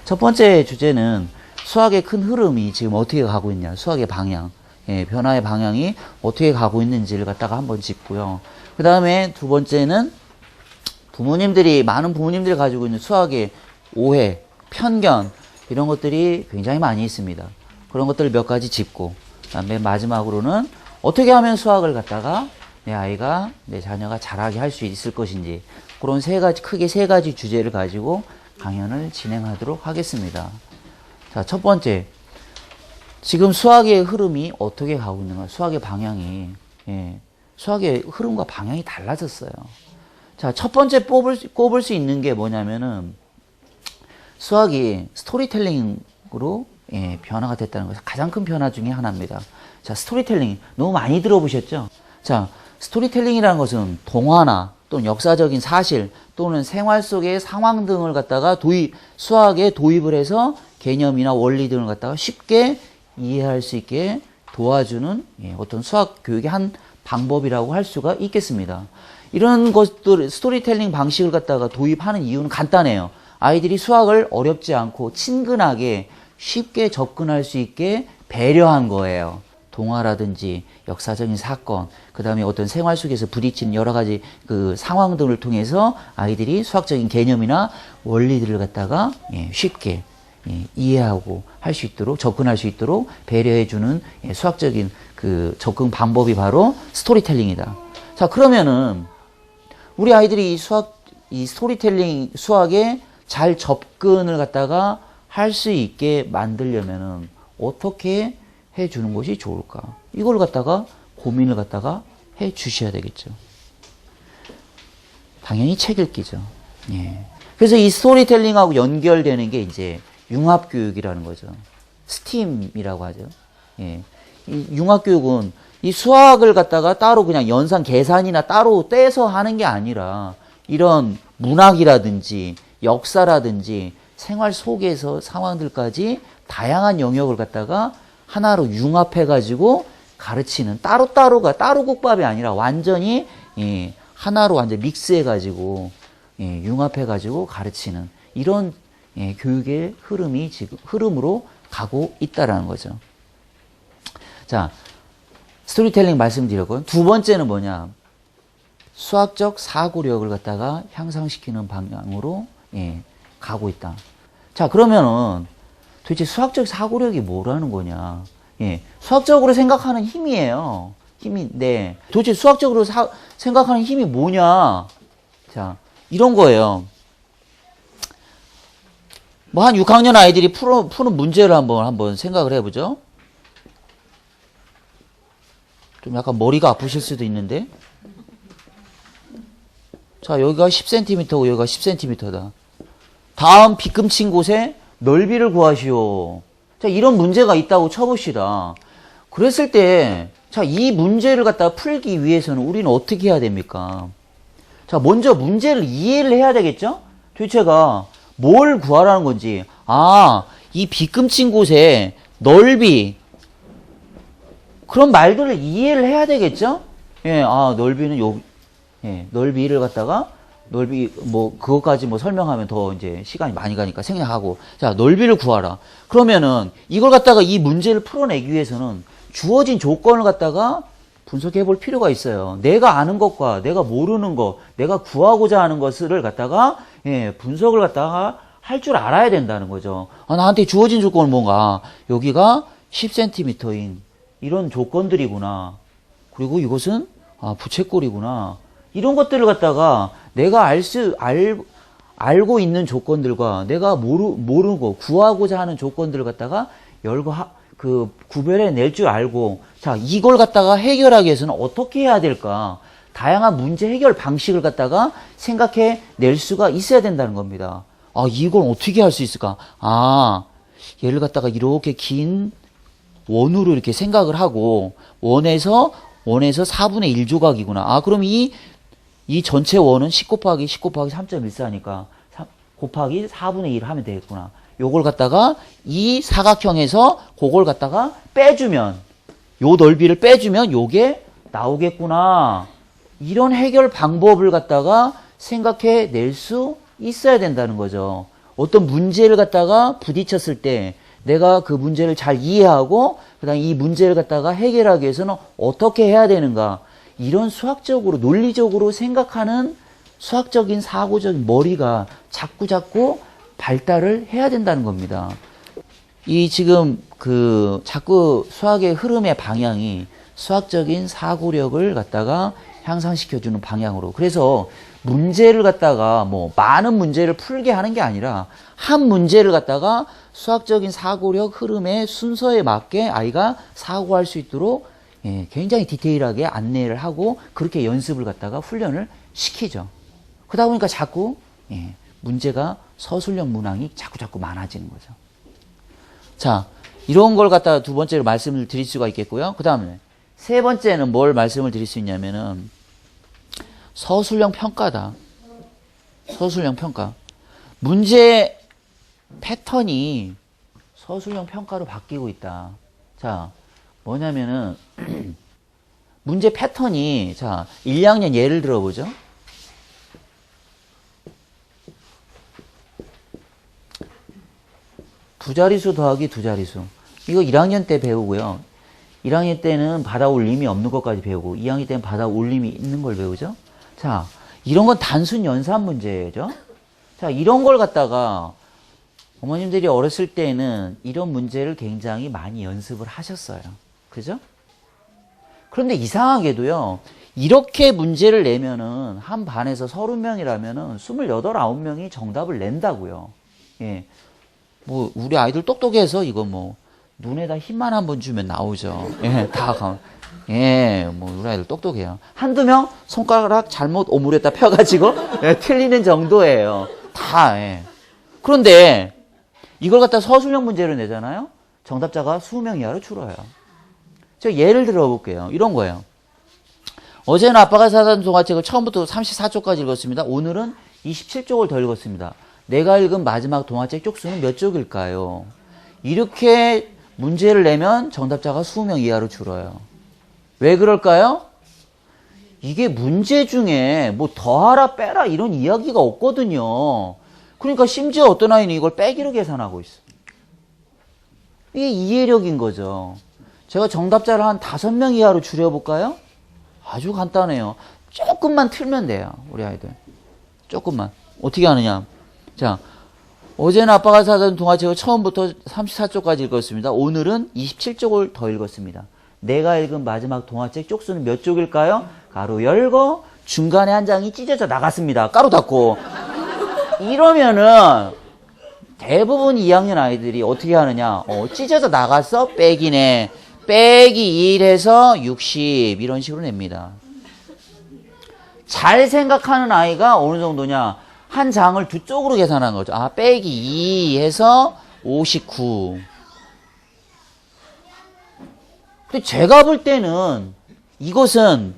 첫 번째 주제는 수학의 큰 흐름이 지금 어떻게 가고 있냐, 수학의 방향, 변화의 방향이 어떻게 가고 있는지를 갖다가 한번 짚고요. 그 다음에 두 번째는 많은 부모님들이 가지고 있는 수학의 오해, 편견, 이런 것들이 굉장히 많이 있습니다. 그런 것들을 몇 가지 짚고, 그다음에 마지막으로는 어떻게 하면 수학을 갖다가 내 아이가, 내 자녀가 잘하게 할 수 있을 것인지, 그런 크게 세 가지 주제를 가지고 강연을 진행하도록 하겠습니다. 자, 첫 번째. 지금 수학의 흐름이 어떻게 가고 있는가, 수학의 방향이, 수학의 흐름과 방향이 달라졌어요. 자, 첫 번째 꼽을 수 있는 게 뭐냐면은, 수학이 스토리텔링으로 변화가 됐다는 것이 가장 큰 변화 중에 하나입니다. 자, 스토리텔링 너무 많이 들어보셨죠? 자, 스토리텔링이라는 것은 동화나 또는 역사적인 사실 또는 생활 속의 상황 등을 갖다가 수학에 도입을 해서 개념이나 원리 등을 갖다가 쉽게 이해할 수 있게 도와주는 어떤 수학 교육의 한 방법이라고 할 수가 있겠습니다. 이런 것들, 스토리텔링 방식을 갖다가 도입하는 이유는 간단해요. 아이들이 수학을 어렵지 않고 친근하게 쉽게 접근할 수 있게 배려한 거예요. 동화라든지 역사적인 사건, 그 다음에 어떤 생활 속에서 부딪히는 여러 가지 그 상황 등을 통해서 아이들이 수학적인 개념이나 원리들을 갖다가 쉽게 이해하고 할 수 있도록, 접근할 수 있도록 배려해주는 수학적인 그 접근 방법이 바로 스토리텔링이다. 자, 그러면은 우리 아이들이 이 스토리텔링 수학에 잘 접근을 갖다가 할 수 있게 만들려면은 어떻게 해주는 것이 좋을까? 이걸 갖다가 고민을 갖다가 해 주셔야 되겠죠. 당연히 책 읽기죠. 그래서 이 스토리텔링하고 연결되는 게 이제 융합교육이라는 거죠. 스팀이라고 하죠. 이 융합교육은 이 수학을 갖다가 따로 그냥 연산 계산이나 따로 떼서 하는 게 아니라 이런 문학이라든지 역사라든지 생활 속에서 상황들까지 다양한 영역을 갖다가 하나로 융합해가지고 가르치는, 따로 국밥이 아니라 완전히 하나로 완전 믹스해가지고 융합해가지고 가르치는 이런 교육의 흐름으로 가고 있다라는 거죠. 자, 스토리텔링 말씀드렸고, 두 번째는 뭐냐? 수학적 사고력을 갖다가 향상시키는 방향으로 가고 있다. 자, 그러면은 도대체 수학적 사고력이 뭐라는 거냐? 수학적으로 생각하는 힘이에요. 힘인데 도대체 수학적으로 생각하는 힘이 뭐냐? 자, 이런 거예요. 뭐 한 6학년 아이들이 푸는 문제를 한번 생각을 해보죠. 좀 약간 머리가 아프실 수도 있는데. 자, 여기가 10cm고 여기가 10cm다. 다음 빗금친 곳에 넓이를 구하시오. 자, 이런 문제가 있다고 쳐봅시다. 그랬을 때, 자, 이 문제를 갖다가 풀기 위해서는 우리는 어떻게 해야 됩니까? 자, 먼저 문제를 이해를 해야 되겠죠? 도대체가 뭘 구하라는 건지. 이 빗금친 곳에 넓이, 그런 말들을 이해를 해야 되겠죠? 넓이는 넓이를 갖다가 그것까지 설명하면 더 이제 시간이 많이 가니까 생략하고. 자, 넓이를 구하라. 그러면은 이걸 갖다가 이 문제를 풀어내기 위해서는 주어진 조건을 갖다가 분석해 볼 필요가 있어요. 내가 아는 것과 내가 모르는 것, 내가 구하고자 하는 것을 갖다가, 분석을 갖다가 할 줄 알아야 된다는 거죠. 나한테 주어진 조건은 뭔가, 여기가 10cm인 이런 조건들이구나. 그리고 이것은, 부채꼴이구나. 이런 것들을 갖다가 내가 알고 있는 조건들과 내가 모르고 구하고자 하는 조건들을 갖다가 구별해 낼 줄 알고, 자, 이걸 갖다가 해결하기 위해서는 어떻게 해야 될까? 다양한 문제 해결 방식을 갖다가 생각해 낼 수가 있어야 된다는 겁니다. 이걸 어떻게 할 수 있을까? 얘를 갖다가 이렇게 긴 원으로 이렇게 생각을 하고, 원에서 4분의 1 조각이구나. 그럼 이 전체 원은 10 곱하기 3.14니까 곱하기 4분의 1 하면 되겠구나. 요걸 갖다가 이 사각형에서 그걸 갖다가 빼주면, 요 넓이를 빼주면 요게 나오겠구나. 이런 해결 방법을 갖다가 생각해 낼 수 있어야 된다는 거죠. 어떤 문제를 갖다가 부딪혔을 때 내가 그 문제를 잘 이해하고 그다음에 이 문제를 갖다가 해결하기 위해서는 어떻게 해야 되는가 이런 수학적으로 논리적으로 생각하는 수학적인 사고적인 머리가 자꾸 발달을 해야 된다는 겁니다. 이 지금 그 자꾸 수학의 흐름의 방향이 수학적인 사고력을 갖다가 향상시켜주는 방향으로. 그래서 문제를 갖다가 뭐 많은 문제를 풀게 하는 게 아니라 한 문제를 갖다가 수학적인 사고력 흐름의 순서에 맞게 아이가 사고할 수 있도록 굉장히 디테일하게 안내를 하고 그렇게 연습을 갖다가 훈련을 시키죠. 그러다 보니까 자꾸 문제가 서술형 문항이 자꾸 많아지는 거죠. 자, 이런 걸 갖다가 두 번째로 말씀을 드릴 수가 있겠고요. 그 다음에 세 번째는 뭘 말씀을 드릴 수 있냐면은 서술형 평가다. 서술형 평가. 문제 패턴이 서술형 평가로 바뀌고 있다. 자, 뭐냐면은 문제 패턴이 자, 1, 2학년 예를 들어보죠. 두 자릿수 더하기 두 자릿수. 이거 1학년 때 배우고요. 1학년 때는 받아올림이 없는 것까지 배우고 2학년 때는 받아올림이 있는 걸 배우죠. 자, 이런 건 단순 연산 문제죠. 자, 이런 걸 갖다가 어머님들이 어렸을 때는 이런 문제를 굉장히 많이 연습을 하셨어요. 그죠? 그런데 이상하게도요. 이렇게 문제를 내면은 한 반에서 30명이라면은 28, 9명이 정답을 낸다고요. 예. 뭐 우리 아이들 똑똑해서 이거 뭐 눈에다 힘만 한번 주면 나오죠. 예, 뭐 우리 아이들 똑똑해요. 한두 명 손가락 잘못 오므렸다 펴가지고 틀리는 정도예요. 다. 그런데 이걸 갖다 서술형 문제로 내잖아요. 정답자가 20명 이하로 줄어요. 제가 예를 들어 볼게요. 이런 거예요. 어제는 아빠가 사다 동화책을 처음부터 34쪽까지 읽었습니다. 오늘은 27쪽을 더 읽었습니다. 내가 읽은 마지막 동화책 쪽수는 몇 쪽일까요? 이렇게 문제를 내면 정답자가 20명 이하로 줄어요. 왜 그럴까요? 이게 문제 중에 뭐 더하라 빼라 이런 이야기가 없거든요. 그러니까 심지어 어떤 아이는 이걸 빼기로 계산하고 있어요. 이게 이해력인 거죠. 제가 정답자를 한 5명 이하로 줄여볼까요? 아주 간단해요. 조금만 틀면 돼요. 우리 아이들. 조금만. 어떻게 하느냐. 자, 어제는 아빠가 사던 동화책을 처음부터 34쪽까지 읽었습니다. 오늘은 27쪽을 더 읽었습니다. 내가 읽은 마지막 동화책 쪽수는 몇 쪽일까요? 가로 열고 중간에 한 장이 찢어져 나갔습니다. 가로 닫고. 이러면은 대부분 2학년 아이들이 어떻게 하느냐. 찢어져 나갔어? 빼기네. 빼기 1해서 60 이런 식으로 냅니다. 잘 생각하는 아이가 어느 정도냐. 한 장을 두 쪽으로 계산한 거죠. 아, 빼기 2 해서 59. 근데 제가 볼 때는 이것은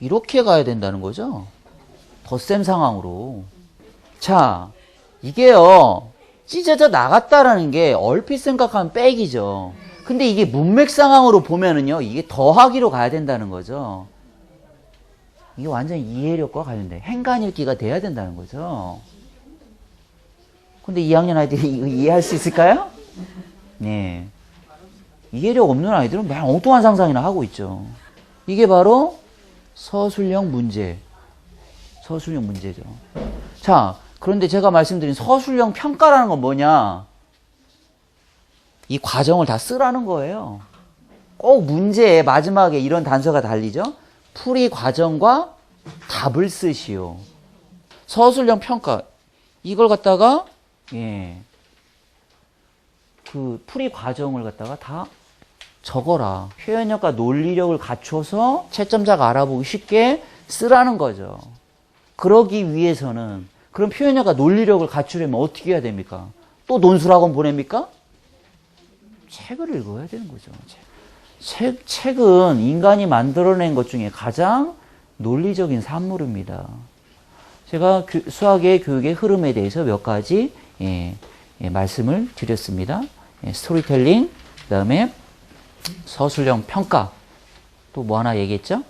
이렇게 가야 된다는 거죠. 덧셈 상황으로. 자, 이게요. 찢어져 나갔다라는 게 얼핏 생각하면 빼기죠. 근데 이게 문맥 상황으로 보면은요. 이게 더하기로 가야 된다는 거죠. 이게 완전 이해력과 관련된 행간 읽기가 돼야 된다는 거죠. 근데 2학년 아이들이 이거 이해할 수 있을까요? 네. 이해력 없는 아이들은 맨 엉뚱한 상상이나 하고 있죠. 이게 바로 서술형 문제. 서술형 문제죠. 자, 그런데 제가 말씀드린 서술형 평가라는 건 뭐냐? 이 과정을 다 쓰라는 거예요. 꼭 문제의 마지막에 이런 단서가 달리죠. 풀이 과정과 답을 쓰시오. 서술형 평가. 이걸 갖다가, 그 풀이 과정을 갖다가 다 적어라. 표현력과 논리력을 갖춰서 채점자가 알아보기 쉽게 쓰라는 거죠. 그러기 위해서는 그런 표현력과 논리력을 갖추려면 어떻게 해야 됩니까? 또 논술학원 보냅니까? 책을 읽어야 되는 거죠. 책은 인간이 만들어낸 것 중에 가장 논리적인 산물입니다. 제가 수학의 교육의 흐름에 대해서 몇 가지 말씀을 드렸습니다. 스토리텔링, 그 다음에 서술형 평가, 또 뭐 하나 얘기했죠?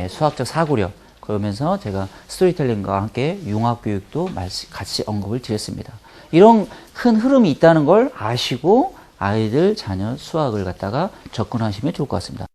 수학적 사고력. 그러면서 제가 스토리텔링과 함께 융합교육도 같이 언급을 드렸습니다. 이런 큰 흐름이 있다는 걸 아시고 아이들, 자녀 수학을 갖다가 접근하시면 좋을 것 같습니다.